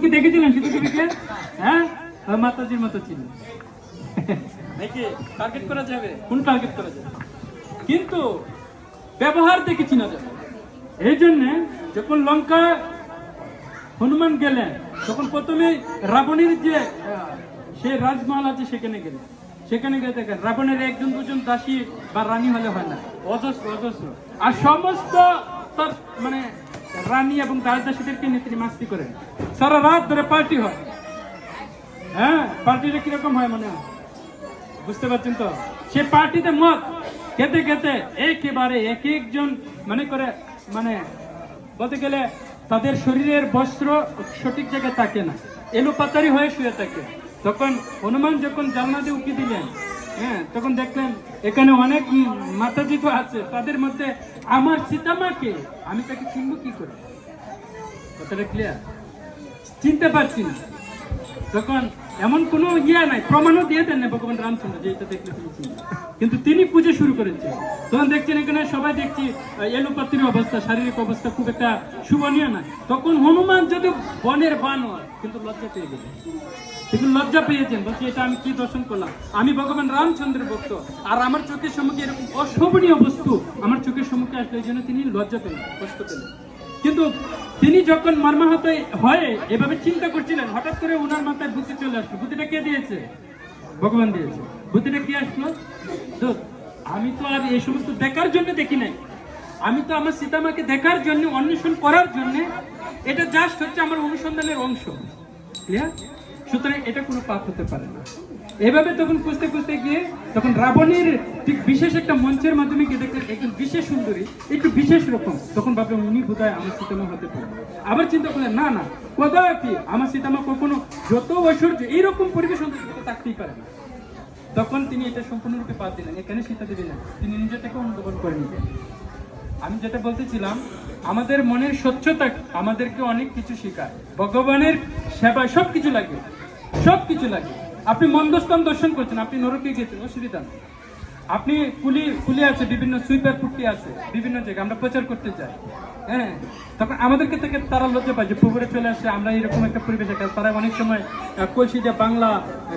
কি দেখেছিলেন সীতাদেবীকে? হ্যাঁ, মাতাজির মতো ছিল নাকি? টার্গেট করা যাবে? কোন টার্গেট করা যাবে? কিন্তু ব্যবহার দেখে চিনা যাবে। এই জন্য যখন লঙ্কা হনুমান গেলেন, তখন প্রথমে রাবণের যে সেই রাজমহল আছে সেখানে গেলেন। সেখানে গিয়ে দেখেন রাবণের একজন দুজন দাসী বা রানী হলে হয় না, অজস্র অজস্র। আর সমস্ত তার মানে রানী এবং দাসীদেরকে নিয়ে তিনি মাস্তি করেন। সারা রাত ধরে পার্টি হয়। হ্যাঁ, পার্টিটা কিরকম হয় মনে হয়? বুঝতে পারছেন তো? সে পার্টিতে মদ খেতে খেতে একেবারে এক একজন মনে করে মানে বলতে গেলে তাদের শরীরের বস্ত্র সঠিক জায়গায় থাকে না, এলোপাতারি হয়ে শুয়ে থাকে। তখন হনুমান যখন জানলা দিয়ে উকি দিলেন, হ্যাঁ, তখন দেখলেন এখানে অনেক মাতাজি তো আছে, তাদের মধ্যে আমার সীতামাকে আমি তাকে চিনব কি করে? কথাটা ক্লিয়ার? চিনতে পারছি না। তখন এমন কোনো নাই, প্রমাণও দিয়ে দেন না ভগবান রামচন্দ্র যে এটা দেখলে তুমি চিনবে। কিন্তু তিনি পুজো শুরু করেছেন। তখন দেখছেন এখানে সবাই দেখছি এলোপাতির অবস্থা, শারীরিক অবস্থা খুব একটা শুভনীয় না। তখন হনুমান যদি বনের বানর, কিন্তু লজ্জা পেয়ে গেলেন। দেখুন লজ্জা পেয়েছেন, বলছি এটা আমি কি দর্শন করলাম? আমি ভগবান রামচন্দ্রের ভক্ত, আর আমার চোখের সম্মুখে এরকম অশোভনীয় বস্তু আমার চোখের সম্মুখে আসলে এই জন্য তিনি লজ্জা পেলেন, কষ্ট পেলেন। কিন্তু তিনি যখন মর্মাহত হয়ে এভাবে চিন্তা করছিলেন, হঠাৎ করে ওনার মাথায় বুদ্ধি চলে আসলো। বুদ্ধিটা কে দিয়েছে? ভগবান দিয়েছে। বুদ্ধিটা কি আসলো? তো আমি তো আর এই সমস্ত দেখার জন্য দেখি নাই, আমি তো আমার সীতামাকে দেখার জন্য, অন্বেষণ করার জন্য, এটা জাস্ট হচ্ছে আমার অনুসন্ধানের অংশ। ক্লিয়ার? সুতরাং এটা কোনো পাপ হতে পারে না। এভাবে তখন খুঁজতে খুঁজতে গিয়ে তখন রাবণের ঠিক বিশেষ একটা মঞ্চের মাধ্যমে গিয়ে দেখলেন একজন বিশেষ সুন্দরী, একটু বিশেষ রকম। তখন ভাবলেন উনি বোধহয় আমার সীতামা হতে পারে। আবার চিন্তা করলেন না না, কদাপি আমার সীতামা কখনো যত ঐশ্বর্য এইরকম পরিবেশ অন্তর্ভুক্ত থাকতেই পারে না। তখন তিনি এটা সম্পূর্ণরূপে বাদ দিলেন, এখানে সীতা দেবী না, তিনি নিজে থেকে অনুধাবন করে নিলেন। আমি যেটা বলতেছিলাম, আমাদের মনের স্বচ্ছতা আমাদেরকে অনেক কিছু শেখায়। ভগবানের সেবায় সবকিছু লাগে, সবকিছু লাগে। আপনি মন্দস্থান দর্শন করছেন, আপনি নরকে গেছেন, অসুবিধা নেই। আপনি কুলি আছে, বিভিন্ন সুইপার পুট্টি আছে বিভিন্ন জায়গায়, আমরা প্রচার করতে যাই, হ্যাঁ, তখন আমাদেরকে থেকে তারা লজ্জা পায় যে পুকুরে চলে আসে, আমরা এরকম একটা পরিবেশে। তারা অনেক সময় কলসি যে বাংলা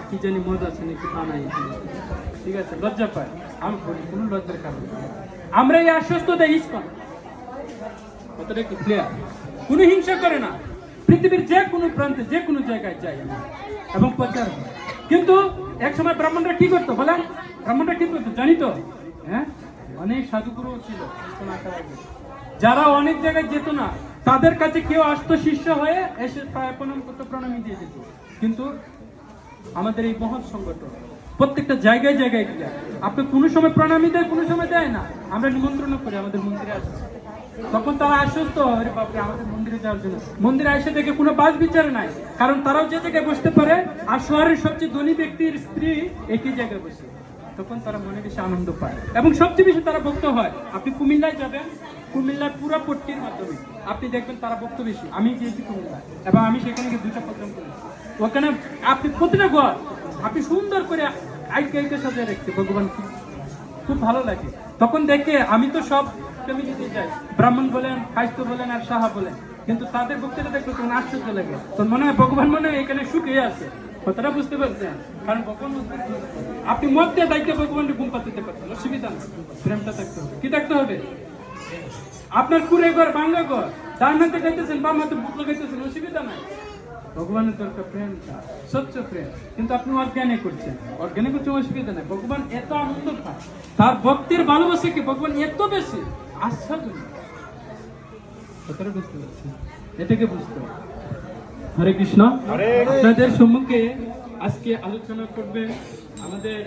কি জানি মদ আছে নাকি বানাই, ঠিক আছে, লজ্জা পায়। আমি বলি কোনো লজ্জার কারণ নেই। আমরা এই আশ্বস্ত দেয় ইস্কন, কতটা কি ক্লিয়ার? কোনো হিংসা করে না, পৃথিবীর যে কোনো প্রান্তে যে কোনো জায়গায় যাই এবং প্রচার। কিন্তু এক সময় ব্রাহ্মণরা কি করতো বলেন? ব্রাহ্মণরা কি করতো জানি তো? হ্যাঁ, অনেক সাধুগুরু ছিল যারা অনেক জায়গায় যেত না, তাদের কাছে কেউ আসতো শিষ্য হয়ে, এসে প্রায় প্রণাম করতো, প্রণামী দিয়ে যেত। কিন্তু আমাদের এই মহৎ সংগঠন প্রত্যেকটা জায়গায় জায়গায় গিয়ে আপনি কোনো সময় প্রণামী দেয়, কোনো সময় দেয় না। আমরা নিমন্ত্রণ করি আমাদের মন্দিরে আসে, তখন তারা আশ্বস্ত হয় বাপরে আমাদের মন্দিরে যাওয়ার জন্য। মন্দিরে এসে দেখে কোনো বাস বিচার নাই, কারণ তারাও যে জায়গায় বসতে পারে, আর শহরের সবচেয়ে ধনী ব্যক্তির স্ত্রী একই জায়গায় বসে। তখন তারা মনে বেশি আনন্দ পায় এবং সবচেয়ে বেশি তারা ভক্ত হয়। আপনি কুমিল্লায় যাবেন, কুমিল্লার পুরো পট্টির মাধ্যমে আপনি দেখবেন তারা ভক্ত বেশি। আমি গিয়েছি কুমিল্লায় এবং আমি সেখানে গিয়ে 2টা প্রোগ্রাম করেছি। ওখানে আপনি প্রতিটা ঘর আপনি সুন্দর করে আইকে সাজিয়ে রাখছে ভগবান, খুব ভালো লাগে। তখন দেখে আমি তো সব ফ্যামিলিতে যাই, ব্রাহ্মণ বলেন, খাইস্ত বলেন আর সাহা বলেন, কিন্তু তাদের বক্তব্য দেখলে তখন আশ্চর্য লাগে। তখন মনে হয় ভগবান মনে হয় এখানে সুখে আছে। কথাটা বুঝতে পারছেন? কারণ ভগবান আপনি মধ্যে দায়িত্বে ভগবানকে ঘুম পাতে পারছেন, অসুবিধা না। প্রেমটা থাকতে হবে। কি থাকতে হবে? আপনার কুড়ে ঘর ভাঙ্গা ঘর, ডান হাতে খাইতেছেন, বাম হাতে বুক লাগাইতেছেন, অসুবিধা নাই। ভগবানের দরকার প্রেমটা, স্বচ্ছ প্রেম। কিন্তু আপনি অজ্ঞানে করছেন, অজ্ঞানে করছেন, অসুবিধা নেই। ভগবান এত আনন্দ পায়, তার ভক্তির ভালোবাসে কি ভগবান এত বেশি আশ্চর্য। কথাটা বুঝতে পারছি, এটাকে বুঝতে হবে। হরে কৃষ্ণ। আপনাদের সম্মুখে আজকে আলোচনা করবেন আমাদের